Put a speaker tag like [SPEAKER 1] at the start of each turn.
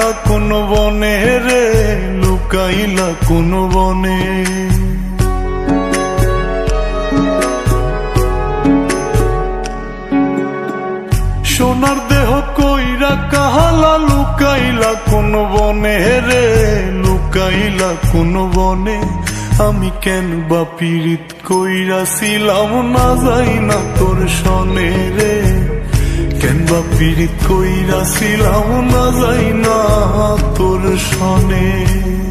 [SPEAKER 1] লুকাইলা কোন বনে রে, লুকাইলা কোন বনে। সোনার দেহ কইরা কাহালা, লুকাইলা কোন বনে রে, লুকাইলা কোন বনে। আমি কেন বা পীড়িত কইরাছিলাম না যাই না তোর সনে রে, কেন বা পীড়িত কইরাছিলাম না যাই না তোর সনে।